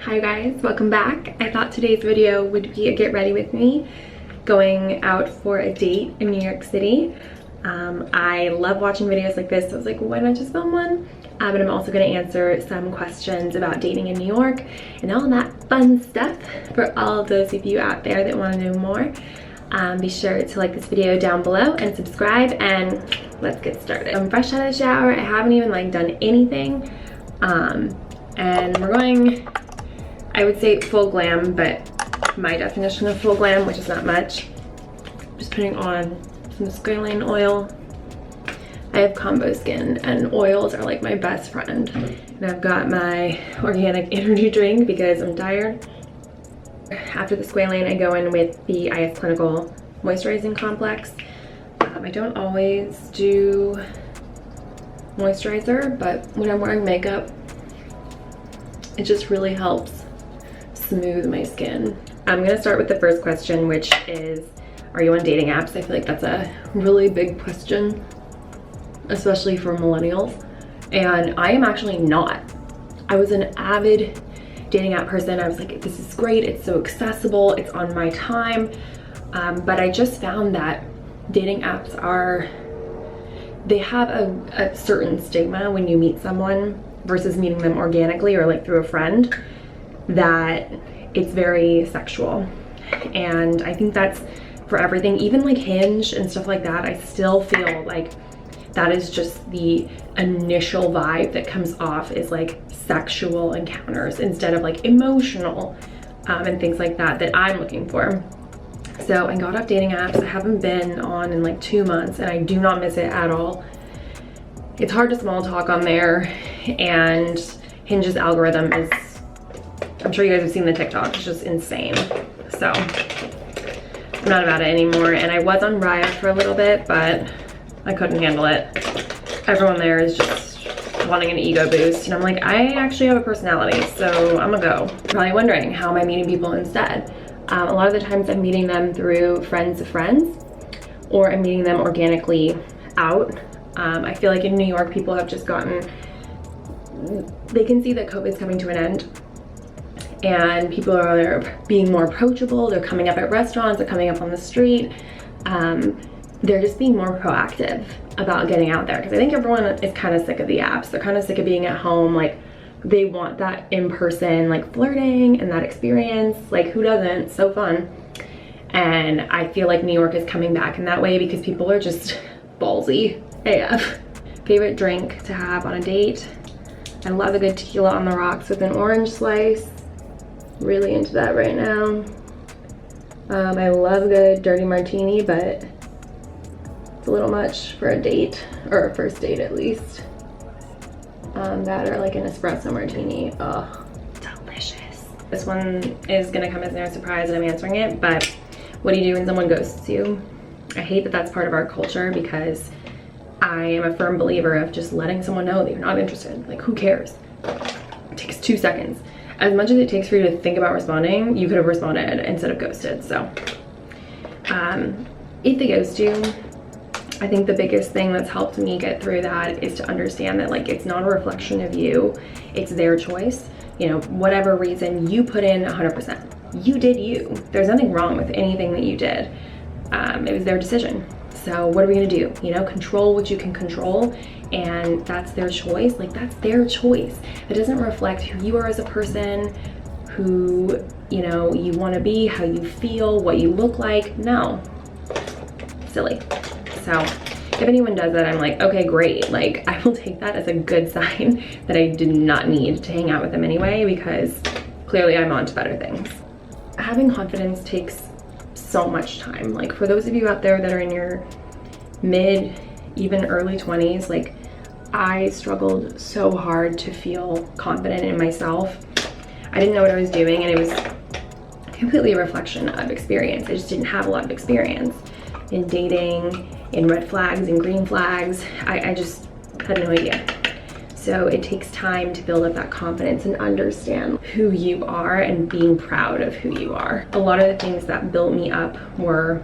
Hi guys, welcome back. I thought today's video would be a get ready with me going out for a date in New York City. I love watching videos like this, so I was like, why not just film one? But I'm also going to answer some questions about dating in New York and all that fun stuff for all of those of you out there that want to know more. Be sure to like this video down below and subscribe, and let's get started. I'm fresh out of the shower. I haven't even done anything, and we're going, I would say full glam, but my definition of full glam, which is not much. Just putting on some squalane oil. I have combo skin and oils are like my best friend. And I've got my organic energy drink because I'm tired. After the squalane, I go in with the IS Clinical Moisturizing Complex. I don't always do moisturizer, but when I'm wearing makeup, it just really helps smooth my skin. I'm gonna start with the first question, which is, are you on dating apps? I feel like that's a really big question, especially for millennials. And I am actually not. I was an avid dating app person. I was like, this is great, it's so accessible, it's on my time. But I just found that dating apps they have a certain stigma when you meet someone versus meeting them organically or through a friend, that it's very sexual. And I think that's for everything, even Hinge and stuff like that. I still feel like that is just the initial vibe that comes off is sexual encounters instead of emotional and things like that I'm looking for. So I got off dating apps. I haven't been on in 2 months and I do not miss it at all. It's hard to small talk on there, and Hinge's algorithm is, I'm sure you guys have seen the TikTok, it's just insane. So I'm not about it anymore. And I was on Riot for a little bit, but I couldn't handle it. Everyone there is just wanting an ego boost, and I'm like, I actually have a personality, so I'm gonna go. Probably wondering, how am I meeting people instead? A lot of the times I'm meeting them through friends of friends, or I'm meeting them organically out. I feel like in New York, people have just they can see that COVID's coming to an end, and people are being more approachable. They're coming up at restaurants, they're coming up on the street. They're just being more proactive about getting out there, because I think everyone is kind of sick of the apps. They're kind of sick of being at home. They want that in-person flirting and that experience. Who doesn't? So fun. And I feel like New York is coming back in that way because people are just ballsy AF. Favorite drink to have on a date? I love a good tequila on the rocks with an orange slice. Really into that right now. I love a good dirty martini, but it's a little much for a date, or a first date at least. That or an espresso martini. Oh, delicious. This one is gonna come as no surprise that I'm answering it, but what do you do when someone ghosts you? I hate that that's part of our culture, because I am a firm believer of just letting someone know that you're not interested. Who cares? It takes 2 seconds. As much as it takes for you to think about responding, you could have responded instead of ghosted. So if they ghost you, I think the biggest thing that's helped me get through that is to understand that it's not a reflection of you, it's their choice. Whatever reason, you put in 100%. You did you. There's nothing wrong with anything that you did. It was their decision. So what are we gonna do? Control what you can control, and that's their choice. That's their choice. It doesn't reflect who you are as a person, who you wanna be, how you feel, what you look like. No, silly. So if anyone does that, I'm like, okay, great. I will take that as a good sign that I did not need to hang out with them anyway, because clearly I'm on to better things. Having confidence takes so much time. For those of you out there that are in your mid, even early 20s, I struggled so hard to feel confident in myself. I didn't know what I was doing, and it was completely a reflection of experience. I just didn't have a lot of experience in dating, in red flags and green flags. I just had no idea. So it takes time to build up that confidence and understand who you are and being proud of who you are. A lot of the things that built me up were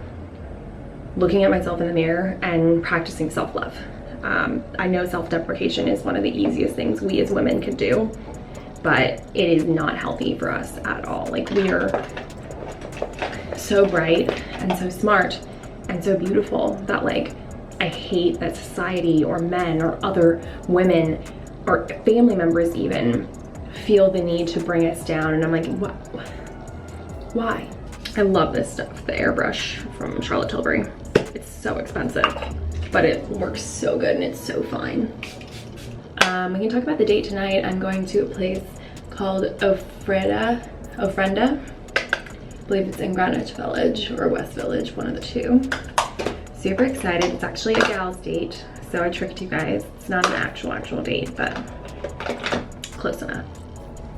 looking at myself in the mirror and practicing self-love. I know self-deprecation is one of the easiest things we as women could do. but it is not healthy for us at all. Like, we are so bright and so smart and so beautiful that, like, I hate that society or men or other women or family members even feel the need to bring us down. And I'm like, what? Why? I love this stuff, the airbrush from Charlotte Tilbury. It's so expensive, but it works so good and it's so fine. We can talk about the date tonight. I'm going to a place called Ofrenda. I believe it's in Greenwich Village or West Village, one of the two. Super excited. It's actually a gal's date, so I tricked you guys. It's not an actual date, but close enough.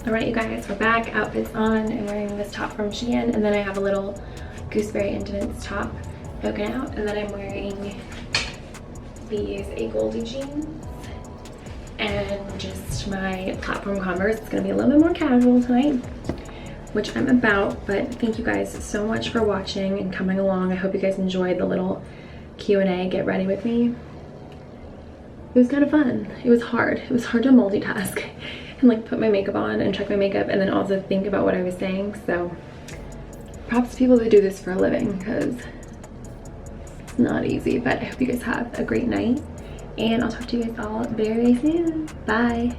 All right, you guys, we're back. Outfit's on. I'm wearing this top from Shein, and then I have a little Gooseberry Intimates top poking out, and then I'm wearing these A Goldie jeans and just my platform Converse. It's gonna be a little bit more casual tonight, which I'm about, but thank you guys so much for watching and coming along. I hope you guys enjoyed the little Q&A, get ready with me. It was kind of fun. It was hard. It was hard to multitask and like put my makeup on and check my makeup and then also think about what I was saying. So props to people who do this for a living, because it's not easy. But I hope you guys have a great night, and I'll talk to you guys all very soon. Bye.